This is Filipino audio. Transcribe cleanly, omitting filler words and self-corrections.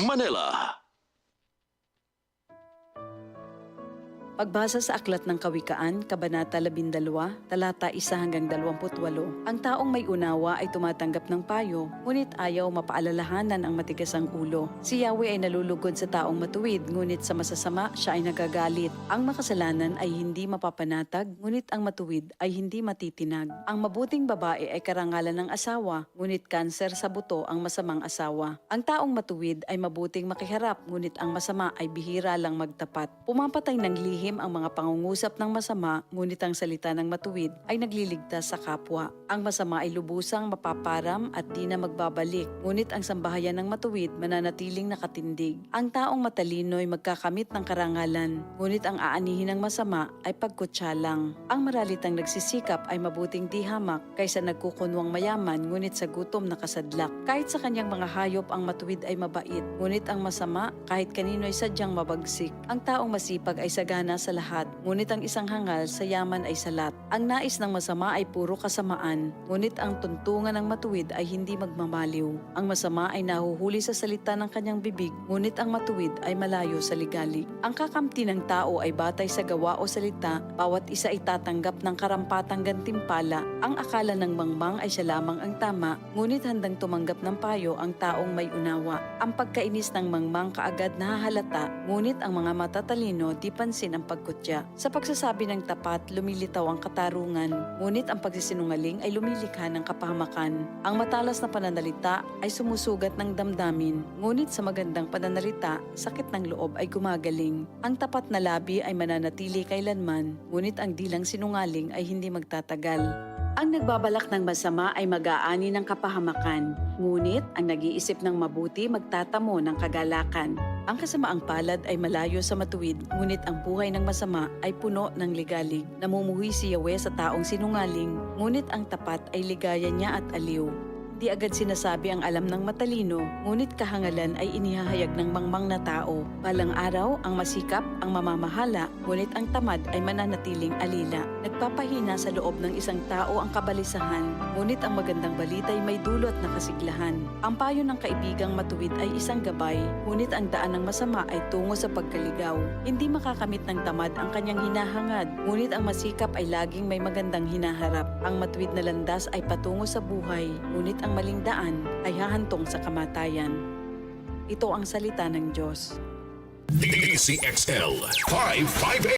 Manila. Pagbasa sa Aklat ng Kawikaan, Kabanata 12, talata 1 hanggang 28, ang taong may unawa ay tumatanggap ng payo, ngunit ayaw mapaalalahanan ang matigas ang ulo. Si Yahweh ay nalulugod sa taong matuwid, ngunit sa masasama siya ay nagagalit. Ang makasalanan ay hindi mapapanatag, ngunit ang matuwid ay hindi matitinag. Ang mabuting babae ay karangalan ng asawa, ngunit kanser sa buto ang masamang asawa. Ang taong matuwid ay mabuting makiharap, ngunit ang masama ay bihira lang magtapat. Pumapatay ng lihim ang mga pangungusap ng masama, ngunit ang salita ng matuwid ay nagliligtas sa kapwa. Ang masama ay lubusang mapaparam at di na magbabalik, ngunit ang sambahayan ng matuwid mananatiling nakatindig. Ang taong matalino ay magkakamit ng karangalan, ngunit ang aanihin ng masama ay pagkutsa lang. Ang maralitang nagsisikap ay mabuting di hamak kaysa nagkukunwang mayaman, ngunit sa gutom nakasadlak. Kahit sa kanyang mga hayop ang matuwid ay mabait, ngunit ang masama kahit kanino ay sadyang mabagsik. Ang taong masipag ay sagana sa lahat, ngunit ang isang hangal sa yaman ay salat. Ang nais ng masama ay puro kasamaan, ngunit ang tuntungan ng matuwid ay hindi magmamaliw. Ang masama ay nahuhuli sa salita ng kanyang bibig, ngunit ang matuwid ay malayo sa ligalig. Ang kakamti ng tao ay batay sa gawa o salita, bawat isa ay tatanggap ng karampatang gantimpala. Ang akala ng mangmang ay siya lamang ang tama, ngunit handang tumanggap ng payo ang taong may unawa. Ang pagkainis ng mangmang kaagad nahahalata, ngunit ang mga matatalino di pansin ang pagkutya. Sa pagsasabi ng tapat, lumilitaw ang katarungan, ngunit ang pagsisinungaling ay lumilikha ng kapahamakan. Ang matalas na pananalita ay sumusugat ng damdamin, ngunit sa magandang pananalita, sakit ng loob ay gumagaling. Ang tapat na labi ay mananatili kailanman, ngunit ang dilang sinungaling ay hindi magtatagal. Ang nagbabalak ng masama ay mag-aani ng kapahamakan, ngunit ang nag-iisip ng mabuti magtatamo ng kagalakan. Ang kasamaang palad ay malayo sa matuwid, ngunit ang buhay ng masama ay puno ng ligalig. Namumuhi si Yahweh sa taong sinungaling, ngunit ang tapat ay ligaya niya at aliw. Di agad sinasabi ang alam ng matalino, ngunit kahangalan ay inihahayag ng mangmang na tao. Balang araw, ang masikap, ang mamamahala, ngunit ang tamad ay mananatiling alila. Nagpapahina sa loob ng isang tao ang kabalisahan, ngunit ang magandang balita ay may dulot na kasiglahan. Ang payo ng kaibigang matuwid ay isang gabay, ngunit ang daan ng masama ay tungo sa pagkaligaw. Hindi makakamit ng tamad ang kanyang hinahangad, ngunit ang masikap ay laging may magandang hinaharap. Ang matuwid na landas ay patungo sa buhay, ngunit ang maling daan ay hahantong sa kamatayan. Ito ang salita ng Diyos. DCXL 558